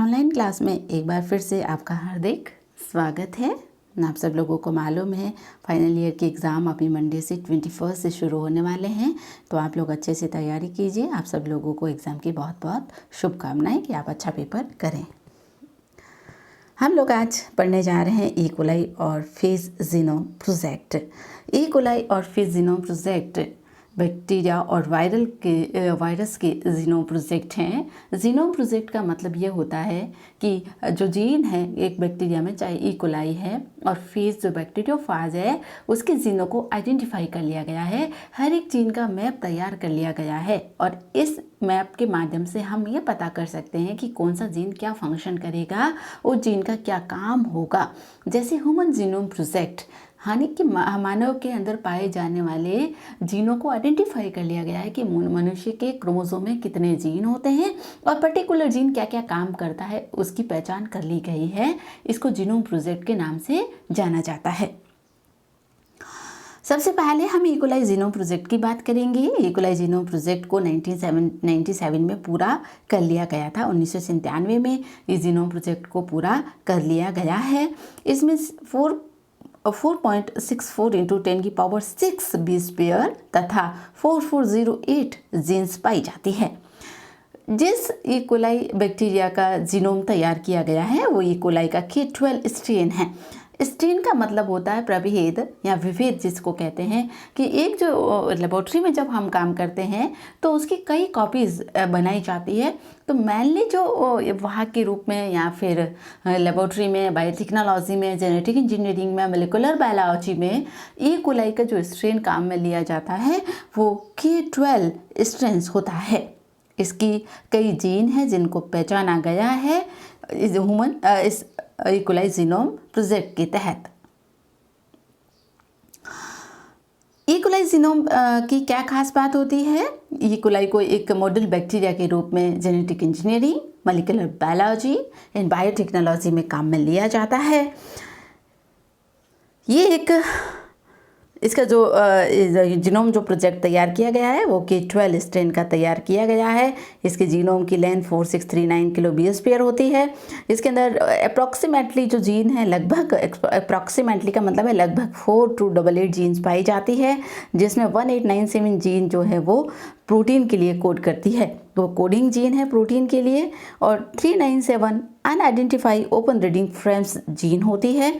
Online class में एक बार फिर से आपका हार्दिक स्वागत है। आप सब लोगों को मालूम है फाइनल ईयर के एग्ज़ाम अभी मंडे से 21 से शुरू होने वाले हैं, तो आप लोग अच्छे से तैयारी कीजिए। आप सब लोगों को एग्ज़ाम की बहुत बहुत शुभकामनाएं कि आप अच्छा पेपर करें। हम लोग आज पढ़ने जा रहे हैं ई कोलाई और phase genome project. E coli और फेज जीनोम प्रोजेक्ट बैक्टीरिया और वायरस के जीनोम प्रोजेक्ट हैं। जीनोम प्रोजेक्ट का मतलब ये होता है कि जो जीन है एक बैक्टीरिया में, चाहे ई कोलाई है और फेज जो बैक्टीरियोफाज है, उसके जीनों को आइडेंटिफाई कर लिया गया है। हर एक जीन का मैप तैयार कर लिया गया है और इस मैप के माध्यम से हम ये पता कर सकते हैं कि कौन सा जीन क्या फंक्शन करेगा, उस जीन का क्या काम होगा। जैसे ह्यूमन जीनोम प्रोजेक्ट हानि कि मानव के अंदर पाए जाने वाले जीनों को आइडेंटिफाई कर लिया गया है कि मनुष्य के क्रोमोसोम में कितने जीन होते हैं और पर्टिकुलर जीन क्या क्या काम करता है, उसकी पहचान कर ली गई है। इसको जीनोम प्रोजेक्ट के नाम से जाना जाता है। सबसे पहले हम ई कोलाई जीनोम प्रोजेक्ट की बात करेंगे। ई कोलाई जीनोम प्रोजेक्ट को 1997 में पूरा कर लिया गया था। 1997 में इस जीनोम प्रोजेक्ट को पूरा कर लिया गया है। इसमें 4.64 इंटू 10 की पावर 6 बेस पेयर तथा 4408 जीन्स पाई जाती है। जिस ई कोलाई बैक्टीरिया का जीनोम तैयार किया गया है वो ई कोलाई का K12 स्ट्रेन है। स्ट्रेन का मतलब होता है प्रभेद या विभेद, जिसको कहते हैं कि एक जो लेबोरेटरी में जब हम काम करते हैं तो उसकी कई कॉपीज़ बनाई जाती है। तो मेनली जो वहाँ के रूप में या फिर लेबोरेटरी में, बायोटेक्नोलॉजी में, जेनेटिक इंजीनियरिंग में, मोलिकुलर बायोलॉजी में ई कोलाई का जो स्ट्रेन काम में लिया जाता है वो K12 स्ट्रेन्स होता है। इसकी कई जीन हैं जिनको पहचाना गया है इस ई कोलाई जीनोम प्रोजेक्ट के तहत। ई कोलाई जीनोम की क्या खास बात होती है? ई कोलाई को एक मॉडल बैक्टीरिया के रूप में genetic engineering, molecular biology and biotechnology में काम में लिया जाता है। इसका जो जीनोम जो प्रोजेक्ट तैयार किया गया है वो K12 स्ट्रेन का तैयार किया गया है। इसके जीनोम की लेंथ 4639 किलो बेस पेयर होती है। इसके अंदर अप्रॉक्सीमेटली जो जीन है, लगभग अप्रॉक्सीमेटली का मतलब है लगभग 4288 जीन्स पाई जाती है, जिसमें 1897 जीन जो है वो प्रोटीन के लिए कोड करती है, वो कोडिंग जीन है प्रोटीन के लिए, और 397 unidentified open reading frames gene होती है।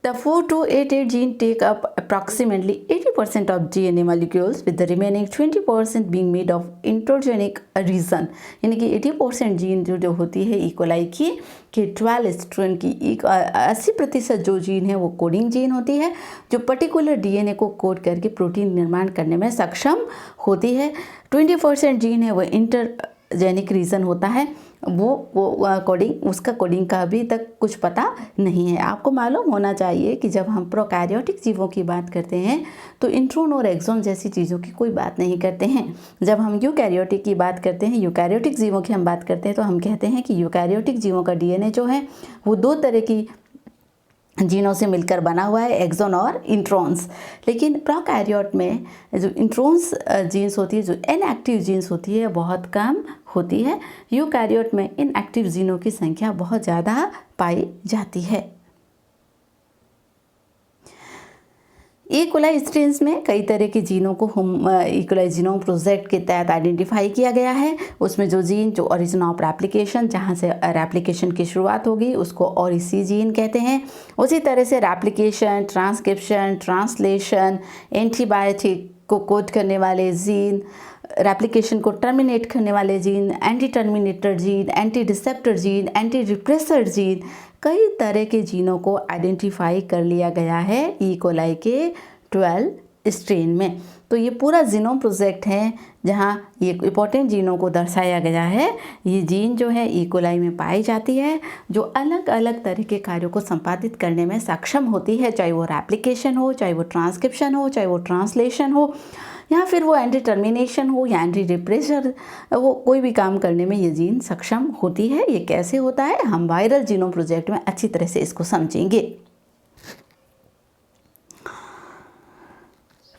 The 4288 gene take up approximately 80% of DNA molecules, with the remaining 20% being made of iatrogenic reason, यानी कि 80% जीन जो होती है ई कोलाई की K12 स्ट्रेन की 80% जो जीन है वो कोडिंग जीन होती है, जो पर्टिकुलर डीएनए को कोड करके प्रोटीन निर्माण करने में सक्षम होती है। 20% जीन है वो इंटरजेनिक रीजन होता है, वो कोडिंग, उसका कोडिंग का अभी तक कुछ पता नहीं है। आपको मालूम होना चाहिए कि जब हम प्रोकैरियोटिक जीवों की बात करते हैं तो इंट्रोन और एक्सोन जैसी चीज़ों की कोई बात नहीं करते हैं। जब हम यूकैरियोटिक की बात करते हैं, यूकैरियोटिक जीवों की हम बात करते हैं, तो हम कहते हैं कि यूकैरियोटिक जीवों का डीएनए जो है वो दो तरह की जीनों से मिलकर बना हुआ है, एक्सोन और इंट्रॉन्स। लेकिन प्रोकैरियोट में जो इंट्रॉन्स जीन्स होती है, जो इनएक्टिव जीन्स होती है, बहुत कम होती है। यूकैरियोट में इनएक्टिव जीनों की संख्या बहुत ज़्यादा पाई जाती है। ई कोलाई स्ट्रेन्स में कई तरह के जीनों को ई कोलाई जीनोम प्रोजेक्ट के तहत आइडेंटिफाई किया गया है। उसमें जो जीन जो ओरिजिन ऑफ रेप्लिकेशन, जहाँ से रेप्लिकेशन की शुरुआत होगी, उसको ओरिसी जीन कहते हैं। उसी तरह से रेप्लिकेशन, ट्रांसक्रिप्शन, ट्रांसलेशन, एंटीबायोटिक को कोड करने वाले जीन, रेप्लिकेशन को टर्मिनेट करने वाले gene, anti terminator gene, anti receptor gene, anti repressor gene, कई तरह के जीनों को आइडेंटिफाई कर लिया गया है ई कोलाई के 12 स्ट्रेन में। तो ये पूरा जीनोम प्रोजेक्ट है जहाँ ये इंपॉर्टेंट जीनों को दर्शाया गया है। ये जीन जो है ई कोलाई में पाई जाती है, जो अलग अलग तरह के कार्यों को संपादित करने में सक्षम होती है, चाहे वो रेप्लिकेशन हो, चाहे वो ट्रांसक्रिप्शन हो, चाहे वो ट्रांसलेशन हो, या फिर वो एंटी टर्मिनेशन हो या एंटी रिप्रेसर, वो कोई भी काम करने में ये जीन सक्षम होती है। ये कैसे होता है, हम वायरल जीनोम प्रोजेक्ट में अच्छी तरह से इसको समझेंगे।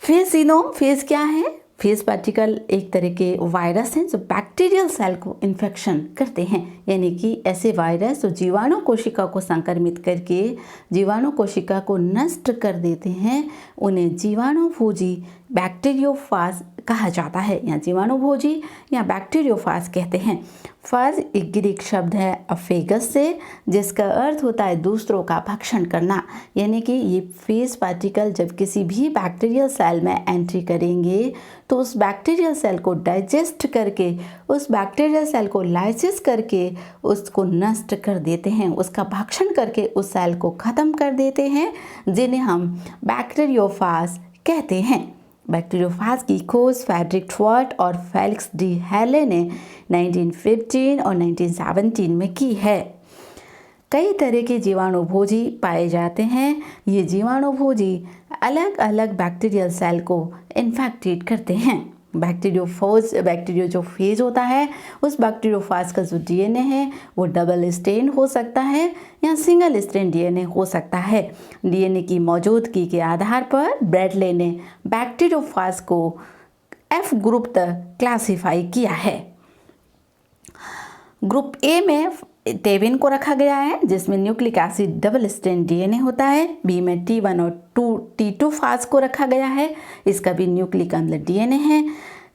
फेज जीनोम, फेज क्या है? फेज पार्टिकल एक तरह के वायरस हैं जो बैक्टीरियल सेल को इन्फेक्शन करते हैं, यानी कि ऐसे वायरस जो जीवाणु कोशिका को संक्रमित करके जीवाणु कोशिका को नष्ट कर देते हैं, उन्हें जीवाणुभोजी बैक्टीरियोफाज कहा जाता है, या जीवाणुभोजी या बैक्टीरियोफाज कहते हैं। फाज एक ग्रीक शब्द है अफेगस से, जिसका अर्थ होता है दूसरों का भक्षण करना, यानी कि ये फेज पार्टिकल जब किसी भी बैक्टीरियल सेल में एंट्री करेंगे तो उस बैक्टीरियल सेल को डाइजेस्ट करके, उस बैक्टीरियल सेल को लाइसिस करके उसको नष्ट कर देते हैं, उसका भक्षण करके उस सेल को ख़त्म कर देते हैं, जिन्हें हम बैक्टीरियोफाज कहते हैं। बैक्टीरियोफाज की खोज फ्रेडरिक ट्वार्ट और फेलिक्स डी हैले ने 1915 और 1917 में की है। कई तरह के जीवाणुभोजी पाए जाते हैं। ये जीवाणुभोजी अलग अलग बैक्टीरियल सेल को इन्फेक्टेड करते हैं। बैक्टीरियो जो फेज होता है, उस बैक्टीरियोफाज का जो डीएनए है वो डबल स्ट्रैंड हो सकता है या सिंगल स्ट्रैंड डीएनए हो सकता है। डीएनए की मौजूदगी के आधार पर ब्रैडले ने बैक्टीरियोफाज को एफ ग्रुप तक क्लासिफाई किया है। ग्रुप ए में टेविन को रखा गया है, जिसमें nucleic acid double strand DNA होता है। बी में T1 और T2 फाज को रखा गया है, इसका भी न्यूक्लिक अम्ल डीएनए है।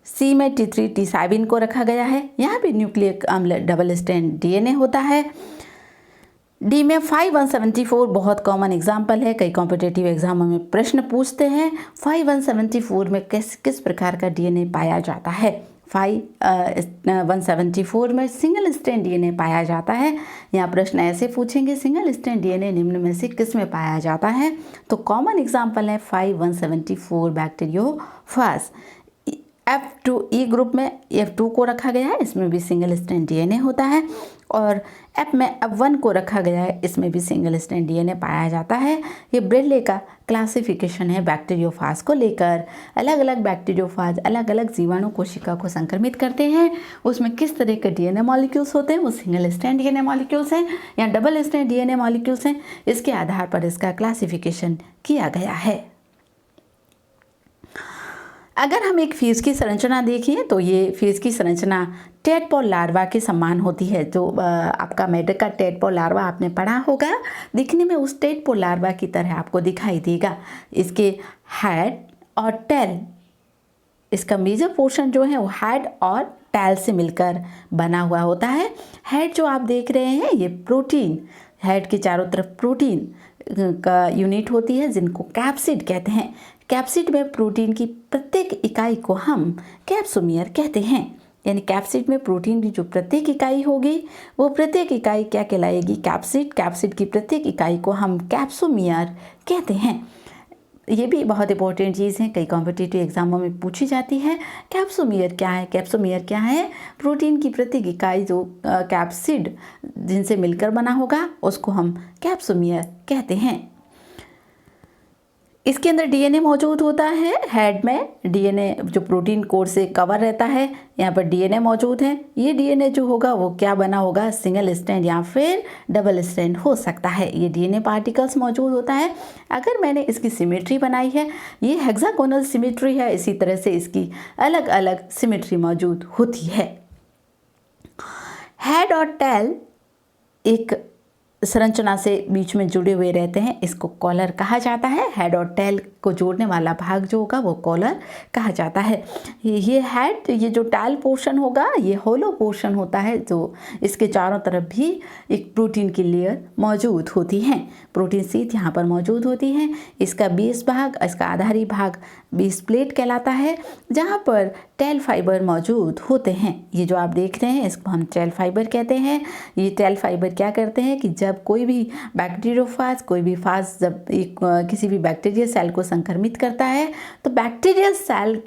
सी में T3 T7 को रखा गया है, यहाँ भी न्यूक्लिक अम्ल डबल स्ट्रैंड डीएनए होता है। डी में 5174 बहुत कॉमन एग्जाम्पल है, कई कॉम्पिटिटिव एग्जामों में प्रश्न पूछते हैं 5174 में किस प्रकार का डीएनए पाया जाता है। 174 में सिंगल स्ट्रैंड डीएनए पाया जाता है। यहाँ प्रश्न ऐसे पूछेंगे सिंगल स्ट्रैंड डीएनए निम्न में से किस में पाया जाता है, तो कॉमन एग्जाम्पल है 5174 बैक्टीरियोफाज। F2E ग्रुप में F2 को रखा गया है, इसमें भी सिंगल स्ट्रैंड डीएनए होता है। और F में F1 को रखा गया है, इसमें भी सिंगल स्ट्रैंड डीएनए पाया जाता है। ये ब्रेडले का क्लासिफिकेशन है बैक्टीरियोफाज को लेकर। अलग अलग बैक्टीरियोफाज अलग अलग जीवाणु कोशिका को संक्रमित करते हैं। उसमें किस तरह के डीएनए मॉलिक्यूल्स होते हैं, वो सिंगल स्ट्रैंड डीएनए मॉलिक्यूल्स हैं या डबल स्ट्रैंड डीएनए मॉलिक्यूल्स हैं, इसके आधार पर इसका क्लासिफिकेशन किया गया है। अगर हम एक फीस की संरचना देखें तो ये फीस की संरचना टेडपोल लार्वा के समान होती है। जो आपका मेढक का टेडपोल लार्वा आपने पढ़ा होगा, दिखने में उस टेडपोल लार्वा की तरह आपको दिखाई देगा। इसके हेड और टेल, इसका मेजर पोर्शन जो है वो हेड और टेल से मिलकर बना हुआ होता है। हेड जो आप देख रहे हैं ये प्रोटीन, हेड के चारों तरफ प्रोटीन का यूनिट होती है जिनको कैप्सिड कहते हैं। कैप्सिड में प्रोटीन की प्रत्येक इकाई को हम कैप्सोमियर कहते हैं, यानी कैप्सिड में प्रोटीन की जो प्रत्येक इकाई होगी वो प्रत्येक इकाई क्या कहलाएगी, कैप्सिड। कैप्सिड की प्रत्येक इकाई को हम कैप्सोमियर कहते हैं। ये भी बहुत इंपॉर्टेंट चीज़ है, कई कॉम्पिटिटिव एग्जामों में पूछी जाती है। कैप्सोमियर क्या है? कैप्सोमियर क्या है? प्रोटीन की प्रत्येक इकाई जो कैप्सिड जिनसे मिलकर बना होगा उसको हम कैप्सोमियर कहते हैं। इसके अंदर डीएनए मौजूद होता है। हेड में डीएनए जो प्रोटीन कोर से कवर रहता है, यहाँ पर डीएनए मौजूद है। ये डीएनए जो होगा वो क्या बना होगा, सिंगल स्ट्रैंड या फिर डबल स्ट्रैंड हो सकता है। ये डीएनए पार्टिकल्स मौजूद होता है। अगर मैंने इसकी सिमेट्री बनाई है, ये हेक्सागोनल सिमेट्री है, इसी तरह से इसकी अलग अलग सिमेट्री मौजूद होती है। हेड और टेल एक संरचना से बीच में जुड़े हुए रहते हैं, इसको कॉलर कहा जाता है। हेड और टेल को जोड़ने वाला भाग जो होगा वो कॉलर कहा जाता है। ये हेड, ये जो टेल पोर्शन होगा ये होलो पोर्शन होता है, जो इसके चारों तरफ भी एक प्रोटीन की लेयर मौजूद होती है। प्रोटीन शीट यहाँ पर मौजूद होती है। इसका बेस भाग, इसका आधारी भाग बेस प्लेट कहलाता है, जहाँ पर टेल फाइबर मौजूद होते हैं। ये जो आप देख रहे हैं इसको हम टेल फाइबर कहते हैं। ये टेल फाइबर क्या करते हैं कि जब कोई भी बैक्टीरियोफाज, कोई भी फाज जब किसी भी बैक्टीरियल सेल को संक्रमित करता है तो बैक्टीरियल सेल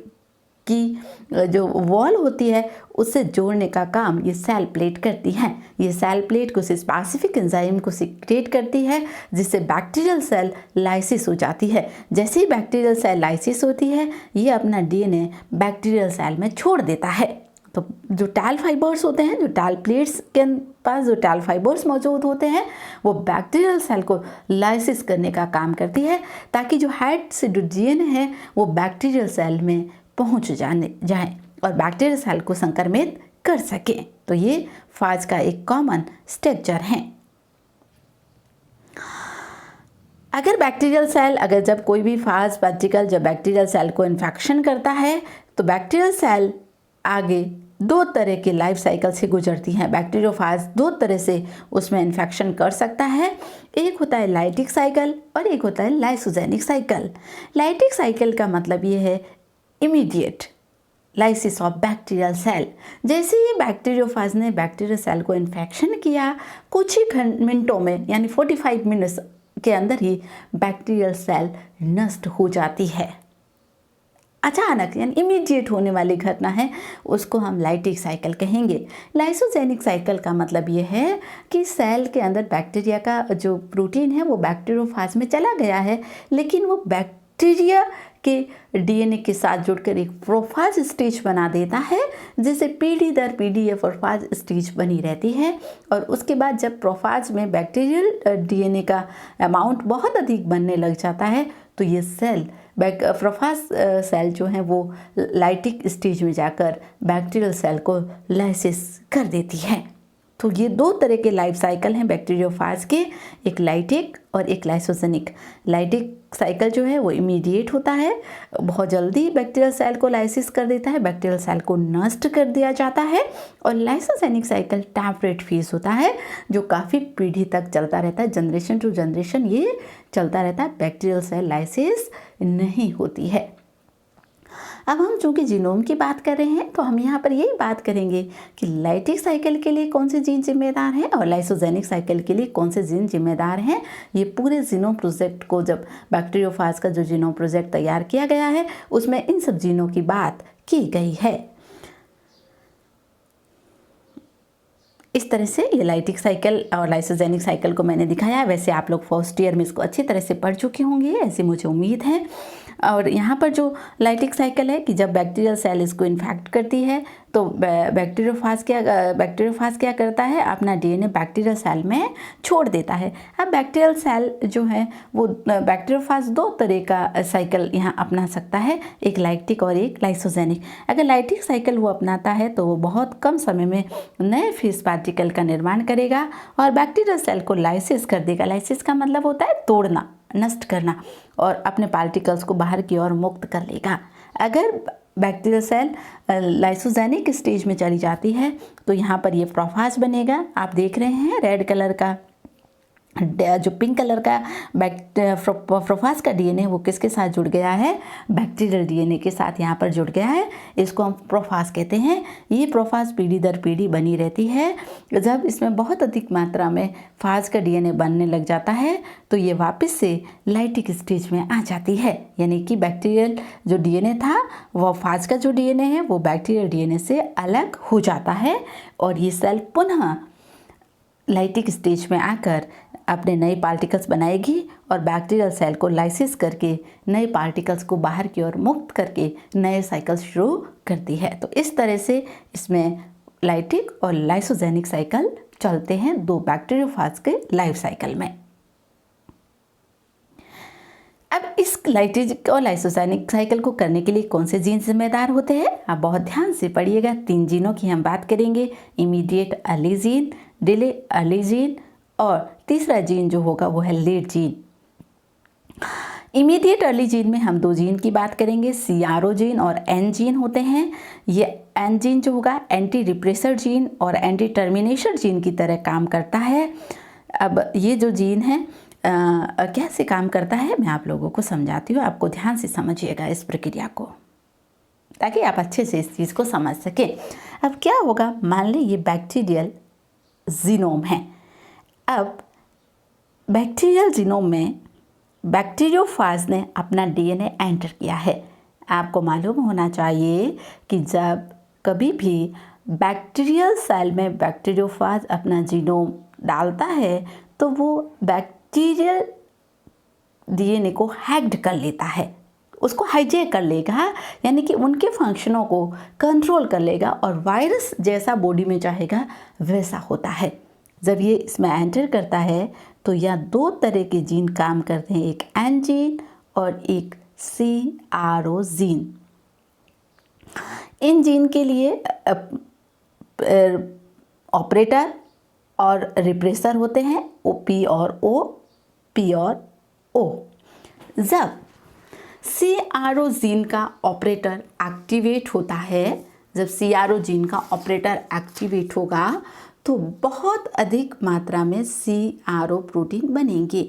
की जो वॉल होती है उससे जोड़ने का काम ये सेल प्लेट करती है। ये सेल प्लेट कुछ स्पेसिफिक एंजाइम को सिक्रेट करती है, जिससे बैक्टीरियल सेल लाइसिस हो जाती है। जैसे ही बैक्टीरियल सेल लाइसिस होती है, ये अपना डीएनए बैक्टीरियल सेल में छोड़ देता है। तो जो टेल फाइबर्स होते हैं, जो टेल प्लेट्स के पास जो टेल फाइबर्स मौजूद होते हैं, वो बैक्टीरियल सेल को लाइसिस करने का काम करती है, ताकि जो हेड से जो डीएनए है वो बैक्टीरियल सेल में पहुंच जाएं और बैक्टीरियल सेल को संक्रमित कर सकें। तो ये फाज का एक कॉमन स्ट्रक्चर है। अगर जब कोई भी फाज पार्टिकल जब बैक्टीरियल सेल को इन्फेक्शन करता है तो बैक्टीरियल सेल आगे दो तरह के लाइफ साइकिल से गुजरती हैं। बैक्टीरियोफाज दो तरह से उसमें इन्फेक्शन कर सकता है। एक होता है लाइटिक साइकिल और एक होता है लाइसोजेनिक साइकिल। लाइटिक साइकिल का मतलब ये है immediate lysis of bacterial cell. जैसे ही बैक्टीरियोफाज ने बैक्टीरियल सेल को इन्फेक्शन किया, कुछ ही मिनटों में यानी 45 मिनट्स के अंदर ही बैक्टीरियल सेल नष्ट हो जाती है। अचानक यानी इमीडिएट होने वाली घटना है, उसको हम लाइटिक साइकिल कहेंगे। लाइसोजेनिक साइकिल का मतलब ये है कि सेल के अंदर बैक्टीरिया का जो प्रोटीन है वो बैक्टीरियोफाज में चला गया है, लेकिन वो बैक्टीरिया के डीएनए के साथ जुड़कर एक प्रोफाज स्टेज बना देता है, जिसे पीढ़ी दर पीढ़ी ये प्रोफाज स्टेज बनी रहती है। और उसके बाद जब प्रोफाज में बैक्टीरियल डीएनए का अमाउंट बहुत अधिक बनने लग जाता है तो ये सेल प्रोफाज सेल जो हैं वो लाइटिक स्टेज में जाकर बैक्टीरियल सेल को लाइसिस कर देती है। तो ये दो तरह के लाइफ साइकिल हैं बैक्टीरियोफाज के, एक लाइटिक और एक लाइसोजेनिक। लाइटिक साइकिल जो है वो इमीडिएट होता है, बहुत जल्दी बैक्टीरियल सेल को लाइसिस कर देता है, बैक्टीरियल सेल को नष्ट कर दिया जाता है। और लाइसोजेनिक साइकिल टेम्परेट फेज होता है जो काफ़ी पीढ़ी तक चलता रहता है, जनरेशन टू जनरेशन ये चलता रहता है, बैक्टीरियल सेल लाइसिस नहीं होती है। अब हम चूँकि जीनोम की बात कर रहे हैं तो हम यहाँ पर यही बात करेंगे कि लाइटिक साइकिल के लिए कौन से जीन जिम्मेदार हैं और लाइसोजेनिक साइकिल के लिए कौन से जीन जिम्मेदार हैं। ये पूरे जीनोम प्रोजेक्ट को जब बैक्टीरियोफाज का जो जीनोम प्रोजेक्ट तैयार किया गया है उसमें इन सब जीनों की बात की गई है। इस तरह से ये लाइटिक साइकिल और लाइसोजेनिक साइकिल को मैंने दिखाया है। वैसे आप लोग फर्स्ट ईयर में इसको अच्छी तरह से पढ़ चुके होंगे, ऐसी मुझे उम्मीद है। और यहाँ पर जो लाइटिक साइकिल है कि जब बैक्टीरियल सेल इसको इन्फेक्ट करती है तो बैक्टीरियोफाज क्या करता है, अपना डीएनए बैक्टीरियल सेल में छोड़ देता है। अब बैक्टीरियल सेल जो है वो बैक्टीरियोफाज दो तरह का साइकिल यहाँ अपना सकता है, एक लाइटिक और एक लाइसोजेनिक। अगर लाइटिक साइकिल वो अपनाता है तो वो बहुत कम समय में नए फेस पार्टिकल का निर्माण करेगा और बैक्टीरियल सेल को लाइसिस कर देगा। लाइसिस का मतलब होता है तोड़ना, नष्ट करना, और अपने पार्टिकल्स को बाहर की ओर मुक्त कर लेगा। अगर बैक्टीरियल सेल लाइसोजेनिक स्टेज में चली जाती है तो यहाँ पर ये प्रोफाज बनेगा। आप देख रहे हैं रेड कलर का जो पिंक कलर का प्रोफाज का डीएनए वो किसके साथ जुड़ गया है, बैक्टीरियल डीएनए के साथ यहाँ पर जुड़ गया है। इसको हम प्रोफाज कहते हैं। ये प्रोफाज पीढ़ी दर पीढ़ी बनी रहती है। जब इसमें बहुत अधिक मात्रा में फाज का डीएनए बनने लग जाता है तो ये वापस से लाइटिक स्टेज में आ जाती है, यानी कि बैक्टीरियल जो डीएनए था वो फाज का जो डीएनए है वो बैक्टीरियल डीएनए से अलग हो जाता है और ये सेल पुनः लाइटिक स्टेज में आकर अपने नए पार्टिकल्स बनाएगी और बैक्टीरियल सेल को लाइसिस करके नए पार्टिकल्स को बाहर की ओर मुक्त करके नए साइकिल शुरू करती है। तो इस तरह से इसमें लाइटिक और लाइसोजेनिक साइकिल चलते हैं दो बैक्टीरियोफाज के लाइफ साइकिल में। अब इस लाइटिक और लाइसोजेनिक साइकिल को करने के लिए कौन से जीन जिम्मेदार होते हैं, आप बहुत ध्यान से पढ़िएगा। 3 जीनों की हम बात करेंगे, immediate early gene, delay early gene और तीसरा जीन जो होगा वो है late gene. Immediate early gene में हम 2 जीन की बात करेंगे, CRO जीन और N जीन होते हैं। ये N जीन जो होगा एंटी रिप्रेसर जीन और एंटी टर्मिनेशन जीन की तरह काम करता है। अब ये जो जीन है कैसे काम करता है मैं आप लोगों को समझाती हूँ, आपको ध्यान से समझिएगा इस प्रक्रिया को ताकि आप अच्छे से इस चीज़ को समझ सकें। अब क्या होगा, मान लें ये बैक्टीरियल जीनोम है। अब बैक्टीरियल जीनोम में बैक्टीरियोफाज ने अपना डीएनए एंटर किया है। आपको मालूम होना चाहिए कि जब कभी भी बैक्टीरियल सेल में बैक्टीरियोफाज अपना जीनोम डालता है तो वो बैक्टीरियल डीएनए को हैक्ड कर लेता है, उसको हाईजैक कर लेगा, यानी कि उनके फंक्शनों को कंट्रोल कर लेगा और वायरस जैसा बॉडी में चाहेगा वैसा होता है। जब ये इसमें एंटर करता है तो यह 2 तरह के जीन काम करते हैं, एक N जीन और एक CRO जीन। इन जीन के लिए ऑपरेटर और रिप्रेसर होते हैं, पी और ओ, पी और ओ। जब CRO जीन का ऑपरेटर एक्टिवेट होता है, जब CRO जीन का ऑपरेटर एक्टिवेट होगा तो बहुत अधिक मात्रा में CRO प्रोटीन बनेंगे।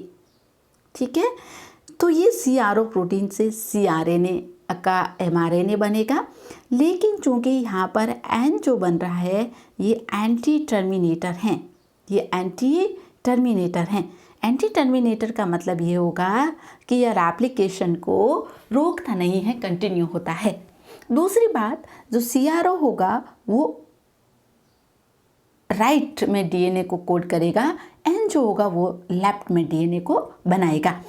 ठीक है, तो ये CRO प्रोटीन से cRNA का mRNA बनेगा। लेकिन चूंकि यहाँ पर N जो बन रहा है ये एंटी टर्मिनेटर हैं, ये एंटी टर्मिनेटर हैं। एंटी टर्मिनेटर का मतलब ये होगा कि यह एप्लीकेशन को रोकता नहीं है, कंटिन्यू होता है। दूसरी बात, जो CRO होगा वो राइट में DNA को कोड करेगा, N जो होगा वो लेफ्ट में DNA को बनाएगा।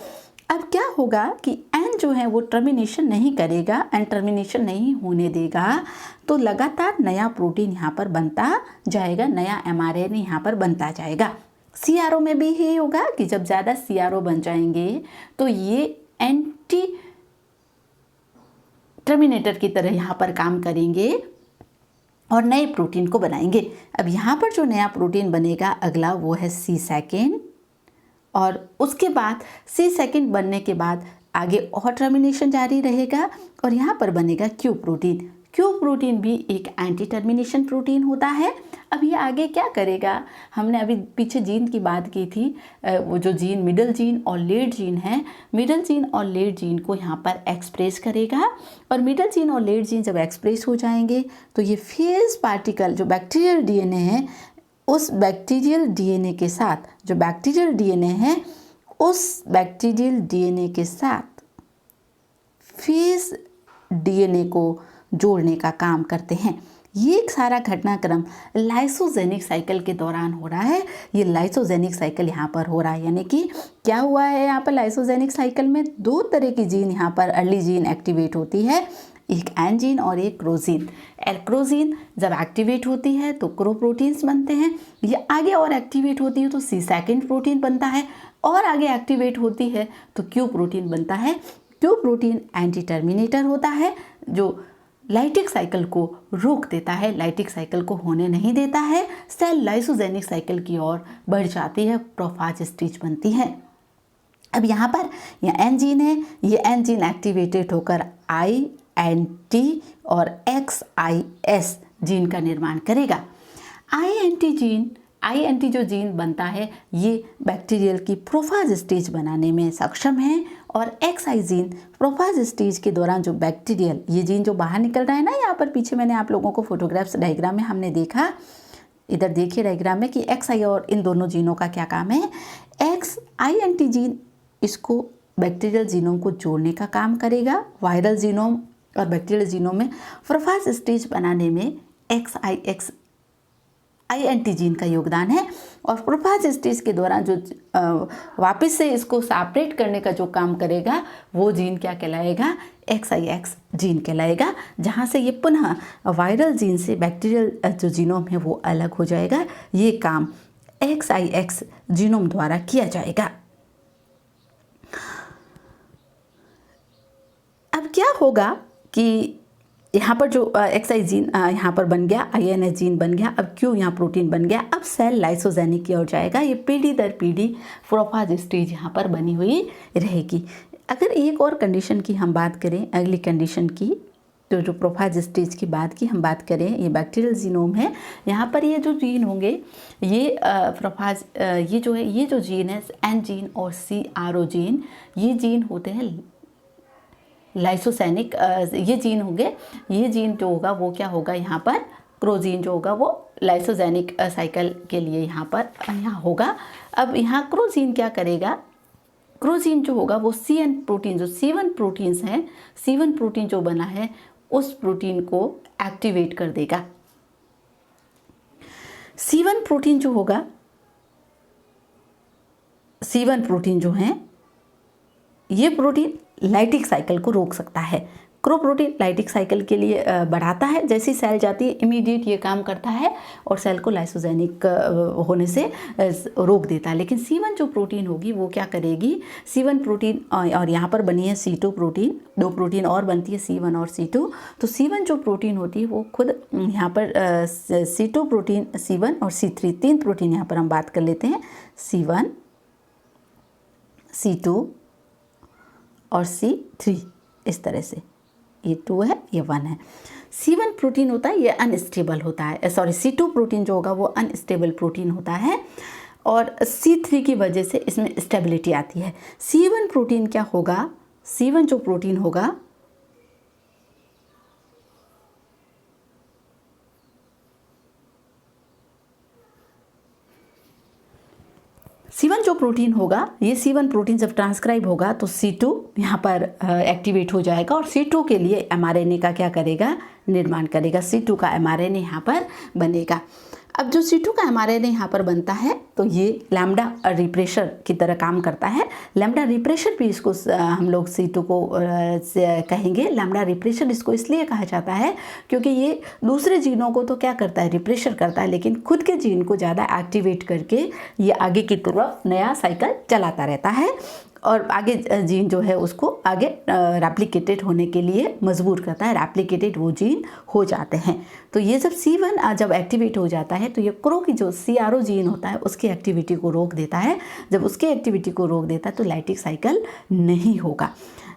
अब क्या होगा कि N जो है वो टर्मिनेशन नहीं करेगा, N टर्मिनेशन नहीं होने देगा, तो लगातार नया प्रोटीन यहाँ पर बनता जाएगा, नया mRNA यहाँ पर बनता जाएगा। CRO में भी यही होगा कि जब ज़्यादा CRO बन जाएंगे तो ये एंटी टर्मिनेटर की तरह यहाँ पर काम करेंगे और नए प्रोटीन को बनाएंगे। अब यहाँ पर जो नया प्रोटीन बनेगा अगला वो है C सेकेंड, और उसके बाद C सेकेंड बनने के बाद आगे और टर्मिनेशन जारी रहेगा और यहाँ पर बनेगा Q प्रोटीन। Q प्रोटीन भी एक एंटी टर्मिनेशन प्रोटीन होता है। अब ये आगे क्या करेगा, हमने अभी पीछे जीन की बात की थी, वो जो जीन मिडल जीन और लेट जीन है, मिडल जीन और लेट जीन को यहाँ पर एक्सप्रेस करेगा। और मिडल जीन और लेट जीन जब एक्सप्रेस हो जाएंगे तो ये फेज पार्टिकल जो बैक्टीरियल DNA है, उस बैक्टीरियल DNA के साथ, जो बैक्टीरियल DNA है उस बैक्टीरियल DNA के साथ फेज DNA को जोड़ने का काम करते हैं। ये एक सारा घटनाक्रम लाइसोजेनिक साइकिल के दौरान हो रहा है। ये लाइसोजेनिक साइकिल यहाँ पर हो रहा है, यानी कि क्या हुआ है यहाँ पर लाइसोजेनिक साइकिल में दो तरह की जीन यहाँ पर अर्ली जीन एक्टिवेट होती है, एक एन जीन और एक क्रोजीन। क्रोजीन जब एक्टिवेट होती है तो क्रो प्रोटीन्स बनते हैं, ये आगे और एक्टिवेट होती है तो C सेकेंड प्रोटीन बनता है, और आगे एक्टिवेट होती है तो Q प्रोटीन बनता है। Q प्रोटीन एंटी टर्मिनेटर होता है जो लाइटिक साइकिल को रोक देता है, लाइटिक साइकिल को होने नहीं देता है, सेल लाइसोजेनिक साइकिल की ओर बढ़ जाती है, प्रोफाज स्टेज बनती है। अब यहाँ पर यह एन जीन है, ये एन जीन एक्टिवेटेड होकर INT और XIS जीन का निर्माण करेगा। INT जो जीन बनता है ये बैक्टीरियल की प्रोफाज स्टेज बनाने में सक्षम है, और XI जीन प्रोफाज स्टेज के दौरान जो बैक्टीरियल, ये जीन जो बाहर निकल रहा है ना, यहाँ पर पीछे मैंने आप लोगों को फोटोग्राफ्स डायग्राम में हमने देखा, इधर देखिए डायग्राम में कि XI और इन दोनों जीनों का क्या काम है। INT जीन इसको बैक्टीरियल जीनोम को जोड़ने का काम करेगा। वायरल जीनोम और बैक्टीरियल जीनोम में प्रोफाज स्टेज बनाने में INT जीन का योगदान है, और प्रोफाज स्टेज के दौरान जो वापस से इसको सेपरेट करने का जो काम करेगा वो जीन क्या कहलाएगा, XIX जीन कहलाएगा, जहाँ से ये पुनः वायरल जीन से बैक्टीरियल जो जीनोम है वो अलग हो जाएगा। ये काम XIX जीनोम द्वारा किया जाएगा। अब क्या होगा कि यहाँ पर जो XI जीन यहाँ पर बन गया, INS जीन बन गया, अब Q यहाँ प्रोटीन बन गया, अब सेल लाइसोजेनिक की ओर जाएगा। ये पीढ़ी दर पीढ़ी प्रोफाज स्टेज यहाँ पर बनी हुई रहेगी। अगर एक और कंडीशन की हम बात करें, अगली कंडीशन की, तो जो प्रोफाज स्टेज की बात की हम बात करें, ये बैक्टीरियल जीनोम है, यहाँ पर ये जो जीन होंगे ये प्रोफाज ये जो है, ये जो जीन है एन जीन और CRO जीन, ये जीन होते हैं लाइसोजेनिक, ये जीन होंगे, ये जीन जो होगा वो क्या होगा, यहाँ पर क्रोजीन जो होगा वो लाइसोजेनिक साइकिल के लिए यहाँ पर यहाँ होगा। अब यहाँ क्रोजीन क्या करेगा, क्रोजीन जो होगा वो C1 प्रोटीन, जो C1 प्रोटीन्स हैं, C1 प्रोटीन जो बना है उस प्रोटीन को एक्टिवेट कर देगा। C1 प्रोटीन जो होगा, C1 प्रोटीन जो है ये प्रोटीन लाइटिक साइकिल को रोक सकता है। क्रो प्रोटीन लाइटिक साइकिल के लिए बढ़ाता है, जैसी सेल जाती है इमीडिएट ये काम करता है और सेल को लाइसोजेनिक होने से रोक देता है। लेकिन C1 जो प्रोटीन होगी वो क्या करेगी, C1 प्रोटीन और यहाँ पर बनी है C2 प्रोटीन, 2 प्रोटीन और बनती है C1 और C2। तो C1 जो प्रोटीन होती है वो खुद यहाँ पर C2 प्रोटीन, C1 और C3 3 प्रोटीन यहाँ पर हम बात कर लेते हैं, C1, C2 और C3, इस तरह से ये 2 है ये 1 है। C1 प्रोटीन होता है ये अनस्टेबल होता है, सॉरी C2 प्रोटीन जो होगा वो अनस्टेबल प्रोटीन होता है और C3 की वजह से इसमें स्टेबिलिटी आती है। C1 प्रोटीन क्या होगा, C1 जो प्रोटीन होगा C1 जो प्रोटीन होगा, ये C1 प्रोटीन जब ट्रांसक्राइब होगा तो C2 यहाँ पर एक्टिवेट हो जाएगा और C2 के लिए mRNA का क्या करेगा, निर्माण करेगा। C2 का mRNA यहाँ पर बनेगा। अब जो C2 का mRNA यहाँ पर बनता है तो ये लैम्डा रिप्रेशर की तरह काम करता है। लैम्डा रिप्रेशर भी इसको हम लोग C2 को कहेंगे। लैम्डा रिप्रेशर इसको इसलिए कहा जाता है क्योंकि ये दूसरे जीनों को तो क्या करता है, रिप्रेशर करता है, लेकिन खुद के जीन को ज़्यादा एक्टिवेट करके ये आगे की तरफ नया साइकिल चलाता रहता है और आगे जीन जो है उसको आगे रेप्लिकेटेड होने के लिए मजबूर करता है, रेप्लिकेटेड वो जीन हो जाते हैं। तो ये जब C1 जब एक्टिवेट हो जाता है तो ये क्रो की जो CRO जीन होता है उसकी एक्टिविटी को रोक देता है। जब उसकी एक्टिविटी को रोक देता है तो लाइटिक साइकिल नहीं होगा।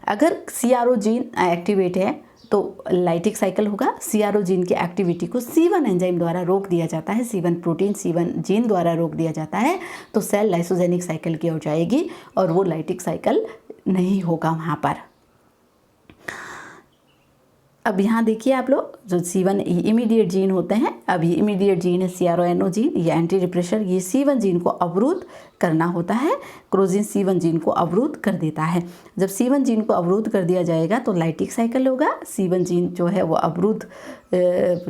अगर CRO जीन एक्टिवेट है तो लाइटिक साइकिल होगा। CRO जीन की एक्टिविटी को C1 एंजाइम द्वारा रोक दिया जाता है, C1 प्रोटीन C1 जीन द्वारा रोक दिया जाता है, तो सेल लाइसोजेनिक साइकिल की ओर जाएगी और वो लाइटिक साइकिल नहीं होगा वहाँ पर। अब यहाँ देखिए आप लोग, जो C1 इमीडिएट जीन होते हैं, अब ये इमीडिएट जीन है CRONO जीन, ये एंटी रिप्रेशर, ये C1 जीन को अवरुद्ध करना होता है। क्रोजिन C1 जीन को अवरुद्ध कर देता है। जब C1 जीन को अवरुद्ध कर दिया जाएगा तो लाइटिक साइकिल होगा। C1 जीन जो है वो अवरुद्ध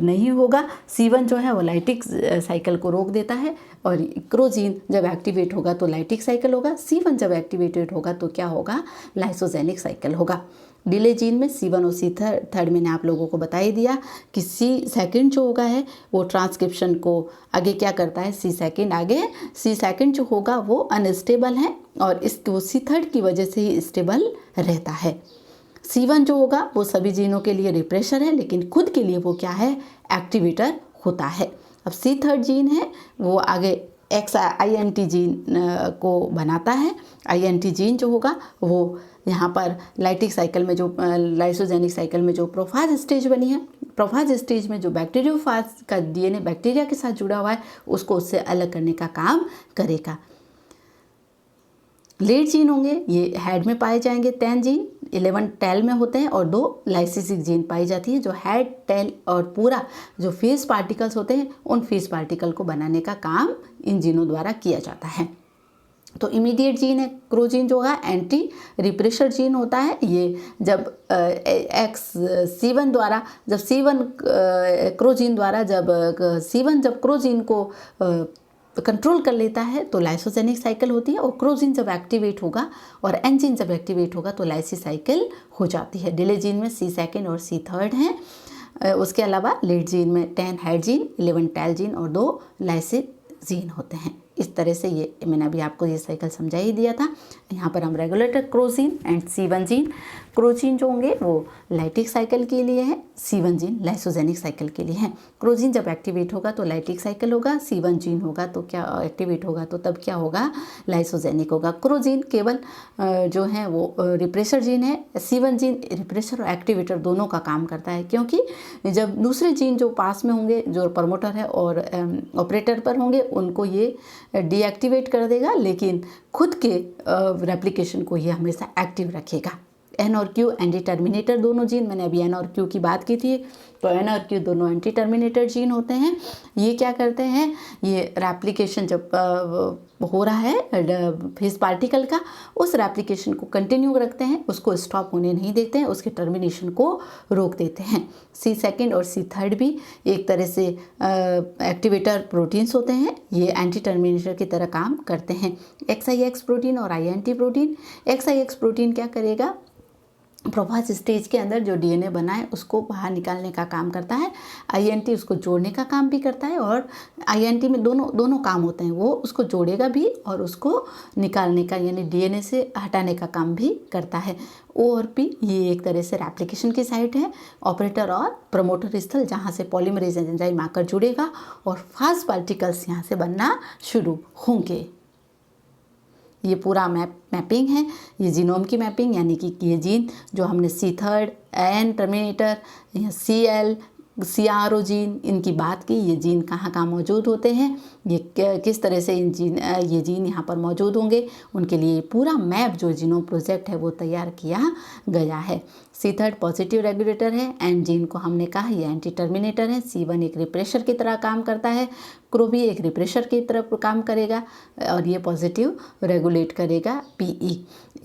नहीं होगा। C1 जो है वो लाइटिक साइकिल को रोक देता है और क्रोजीन जब एक्टिवेट होगा तो लाइटिक साइकिल होगा। C1 जब एक्टिवेटेड होगा तो क्या होगा, लाइसोजेनिक साइकिल होगा। डिले जीन में C1 और C3 मैंने आप लोगों को बता ही दिया कि C2 जो होगा है वो ट्रांसक्रिप्शन को आगे क्या करता है, C2 आगे C2 जो होगा वो अनस्टेबल है और वो C3 की वजह से ही स्टेबल रहता है। C1 जो होगा वो सभी जीनों के लिए रिप्रेशर है, लेकिन खुद के लिए वो क्या है, एक्टिवेटर होता है। अब C3 जीन है वो आगे INT जीन को बनाता है। INT जीन जो होगा वो यहाँ पर लाइटिक साइकिल में जो लाइसोजेनिक साइकिल में जो प्रोफाज स्टेज बनी है, प्रोफाज स्टेज में जो बैक्टीरियोफाज का DNA बैक्टीरिया के साथ जुड़ा हुआ है उसको उससे अलग करने का काम करेगा। लेट जीन होंगे, ये हेड में पाए जाएंगे 10 जीन, 11 टेल में होते हैं और 2 लाइसिसिक जीन पाई जाती है जो हेड, टेल और पूरा जो फेस पार्टिकल्स होते हैं उन फेस पार्टिकल को बनाने का काम इन जीनों द्वारा किया जाता है। तो इमीडिएट जीन है क्रोजीन जो है, एंटी रिप्रेशर जीन होता है। ये जब C1 द्वारा जब C1 क्रोजीन द्वारा जब C1 जब क्रोजीन को कंट्रोल कर लेता है तो लाइसोजेनिक साइकिल होती है और क्रोजीन जब एक्टिवेट होगा और एंजीन जब एक्टिवेट होगा तो लाइसी साइकिल हो जाती है। डिले जीन में C2 और C3 हैं। उसके अलावा लेट जीन में 10 हेड जीन, 11 टेल जीन और 2 लाइसिक जीन होते हैं। इस तरह से ये मैंने अभी आपको ये साइकिल समझा ही दिया था। यहाँ पर हम रेगुलेटर क्रोजीन एंड C1 जीन, क्रोजीन जो होंगे वो लाइटिक साइकिल के लिए है, C1 जीन लाइसोजेनिक साइकिल के लिए है। क्रोजीन जब एक्टिवेट होगा तो लाइटिक साइकिल होगा, C1 जीन होगा तो क्या एक्टिवेट होगा तो तब क्या होगा, लाइसोजेनिक होगा। क्रोजीन केवल जो है वो रिप्रेशर जीन है, C1 जीन रिप्रेशर और एक्टिवेटर दोनों का काम करता है, क्योंकि जब दूसरे जीन जो पास में होंगे जो प्रमोटर है और ऑपरेटर पर होंगे उनको ये डीएक्टिवेट कर देगा, लेकिन खुद के रेप्लिकेशन को ये हमेशा एक्टिव रखेगा। N और Q एंटी टर्मिनेटर दोनों जीन, मैंने अभी N और Q की बात की थी, तो N और Q दोनों एंटी टर्मिनेटर जीन होते हैं। ये क्या करते हैं, ये रेप्लिकेशन जब हो रहा है फेस पार्टिकल का, उस रेप्लिकेशन को कंटिन्यू रखते हैं, उसको स्टॉप होने नहीं देते हैं, उसके टर्मिनेशन को रोक देते हैं। C2 और C3 भी एक तरह से एक्टिवेटर प्रोटीन्स होते हैं, ये एंटी टर्मिनेटर की तरह काम करते हैं। XIX प्रोटीन और INT प्रोटीन, XIX प्रोटीन क्या करेगा, प्रोफाज स्टेज के अंदर जो डीएनए बना है उसको बाहर निकालने का काम करता है, आईएनटी उसको जोड़ने का काम भी करता है, और आईएनटी में दोनों काम होते हैं, वो उसको जोड़ेगा भी और उसको निकालने का यानी डीएनए से हटाने का काम भी करता है। ओ और पी ये एक तरह से रेप्लिकेशन की साइट है, ऑपरेटर और प्रमोटर स्थल जहाँ से पॉलीमरेज एंजाइम आकर जुड़ेगा और फास्ट पार्टिकल्स यहाँ से बनना शुरू होंगे। ये पूरा मैपिंग है, ये जीनोम की मैपिंग, यानी कि ये जीन जो हमने C3, N टर्मिनेटर या CL, CRO जीन इनकी बात की, ये जीन कहाँ कहाँ मौजूद होते हैं, ये किस तरह से ये जीन यहाँ पर मौजूद होंगे, उनके लिए पूरा मैप जो जीनोम प्रोजेक्ट है वो तैयार किया गया है। C3 पॉजिटिव रेगुलेटर है, N जीन को हमने कहा ये एंटी टर्मिनेटर है, C1 एक रिप्रेशर की तरह काम करता है, क्रो भी एक रिप्रेशर की तरफ काम करेगा और ये पॉजिटिव रेगुलेट करेगा PE।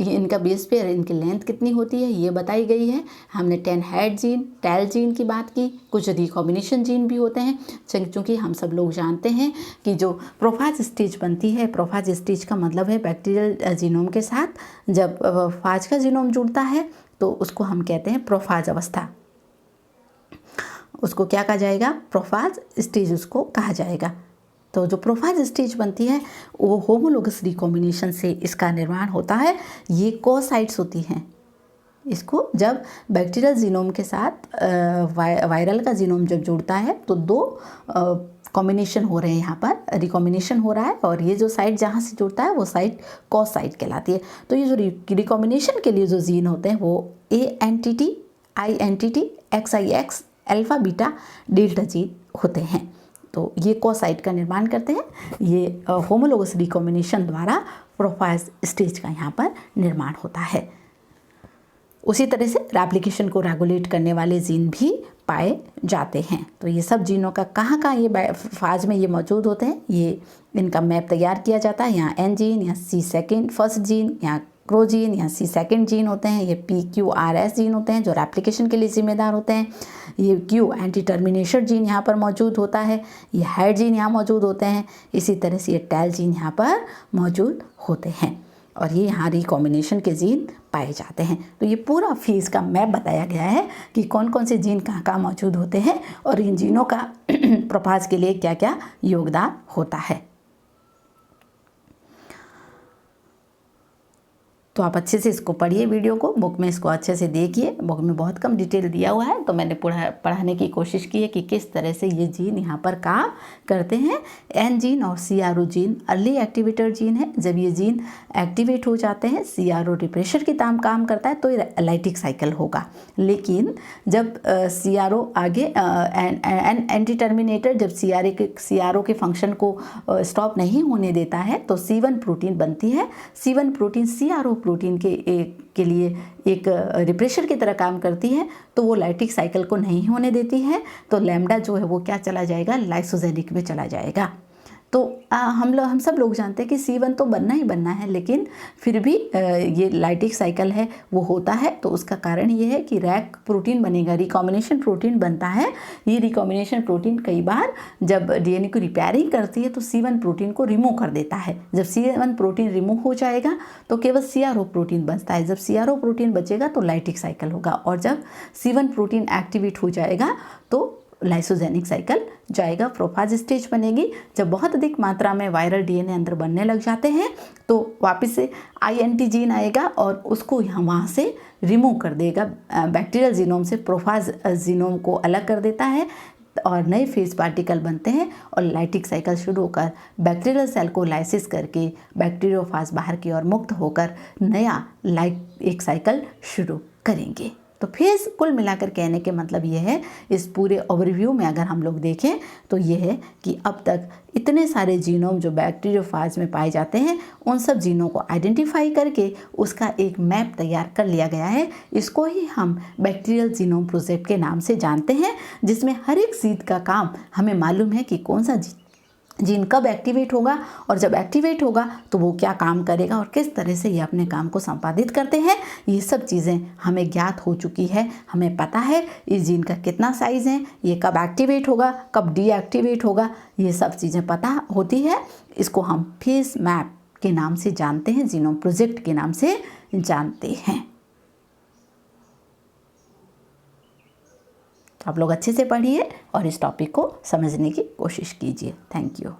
इनका बेस पेयर, इनकी लेंथ कितनी होती है ये बताई गई है। हमने 10 हेड जीन, टेल जीन की बात की, कुछ रिकॉम्बिनेशन जीन भी होते हैं, क्योंकि हम सब लोग जानते हैं कि जो प्रोफाज स्टेज बनती है, प्रोफाज स्टेज का मतलब है बैक्टीरियल जीनोम के साथ जब फाज का जीनोम जुड़ता है तो उसको हम कहते हैं प्रोफाज अवस्था। उसको क्या कहा जाएगा? प्रोफाज स्टेज उसको कहा जाएगा। तो जो प्रोफाज स्टेज बनती है वो होमोलोगस रिकॉम्बिनेशन से इसका निर्माण होता है। ये कोसाइट्स होती हैं। इसको जब बैक्टीरियल जीनोम के साथ वायरल का जीनोम जब जुड़ता है तो दो कॉम्बिनेशन हो रहे हैं, यहाँ पर रिकॉम्बिनेशन हो रहा है और ये जो साइट जहाँ से जुड़ता है वो साइट कॉस साइट कहलाती है। तो ये जो रिकॉम्बिनेशन के लिए जो जीन होते हैं वो A entity, I entity, XIX, alpha beta delta gene होते हैं। तो ये कोसाइट का निर्माण करते हैं। ये होमोलोगस रिकॉम्बिनेशन द्वारा प्रोफाज स्टेज का यहाँ पर निर्माण होता है। उसी तरह से रेप्लिकेशन को रेगुलेट करने वाले जीन भी पाए जाते हैं। तो ये सब जीनों का कहाँ कहाँ ये फाज में ये मौजूद होते हैं, ये इनका मैप तैयार किया जाता है। यहाँ N जीन, यहाँ C सेकेंड फर्स्ट जीन, यहाँ क्रो जीन, यहाँ C सेकेंड जीन होते हैं, ये PQRS जीन होते हैं जो रेप्लिकेशन के लिए जिम्मेदार होते हैं। ये Q एंटी टर्मिनेशन जीन यहाँ पर मौजूद होता है, ये हेड जीन यहाँ मौजूद होते हैं। इसी तरह से ये टेल जीन यहाँ पर मौजूद होते हैं और ये यहाँ रिकॉम्बिनेशन के जीन पाए जाते हैं। तो ये पूरा फेज का मैप बताया गया है कि कौन कौन से जीन कहाँ कहाँ मौजूद होते हैं और इन जीनों का प्रोफाज के लिए क्या क्या योगदान होता है। तो आप अच्छे से इसको पढ़िए, वीडियो को, बुक में इसको अच्छे से देखिए। बुक में बहुत कम डिटेल दिया हुआ है तो मैंने पढ़ाने की कोशिश की है कि किस तरह से ये जीन यहाँ पर काम करते हैं। N जीन और CRO gene early activator gene है। जब ये जीन एक्टिवेट हो जाते हैं, CRO रिप्रेशर की काम करता है तो ये लाइटिक साइकिल होगा। लेकिन जब CRO आगे एंटी टर्मिनेटर जब CRO के फंक्शन को स्टॉप नहीं होने देता है तो C1 प्रोटीन बनती है। C1 प्रोटीन CRO प्रोटीन के लिए एक रिप्रेशर की तरह काम करती है, तो वो लाइटिक साइकिल को नहीं होने देती है। तो लैम्डा जो है वो क्या चला जाएगा? लाइसोजेनिक में चला जाएगा। तो हम सब लोग जानते हैं कि C1 तो बनना ही बनना है, लेकिन फिर भी ये लाइटिक साइकिल है वो होता है। तो उसका कारण ये है कि रैक प्रोटीन बनेगा, रिकॉम्बिनेशन प्रोटीन बनता है। ये रिकॉम्बिनेशन प्रोटीन कई बार जब DNA को रिपेयरिंग करती है तो C1 प्रोटीन को रिमूव कर देता है। जब C1 प्रोटीन रिमूव हो जाएगा तो केवल CRO प्रोटीन बचता है। जब CRO प्रोटीन बचेगा तो लाइटिक साइकिल होगा और जब C1 प्रोटीन एक्टिवेट हो जाएगा तो लाइसोजेनिक साइकिल जाएगा, प्रोफाज स्टेज बनेगी। जब बहुत अधिक मात्रा में वायरल DNA अंदर बनने लग जाते हैं तो वापस से INT जीन आएगा और उसको वहाँ से रिमूव कर देगा, बैक्टीरियल जीनोम से प्रोफाज जीनोम को अलग कर देता है और नए फेज पार्टिकल बनते हैं और लाइटिक साइकिल शुरू होकर बैक्टीरियल सेल को लाइसिस करके बैक्टीरियोफाज बाहर की ओर मुक्त होकर नया एक साइकिल शुरू करेंगे। तो फेज कुल मिलाकर कहने के मतलब ये है, इस पूरे ओवरव्यू में अगर हम लोग देखें तो ये है कि अब तक इतने सारे जीनोम जो बैक्टीरियोफाज में पाए जाते हैं उन सब जीनों को आइडेंटिफाई करके उसका एक मैप तैयार कर लिया गया है। इसको ही हम बैक्टीरियल जीनोम प्रोजेक्ट के नाम से जानते हैं, जिसमें हर एक जीन का काम हमें मालूम है कि कौन सा जीन कब एक्टिवेट होगा और जब एक्टिवेट होगा तो वो क्या काम करेगा और किस तरह से ये अपने काम को संपादित करते हैं। ये सब चीज़ें हमें ज्ञात हो चुकी है। हमें पता है इस जीन का कितना साइज़ है, ये कब एक्टिवेट होगा, कब डीएक्टिवेट होगा, ये सब चीज़ें पता होती है। इसको हम फेज मैप के नाम से जानते हैं, जीनोम प्रोजेक्ट के नाम से जानते हैं। आप लोग अच्छे से पढ़िए और इस टॉपिक को समझने की कोशिश कीजिए। Thank you.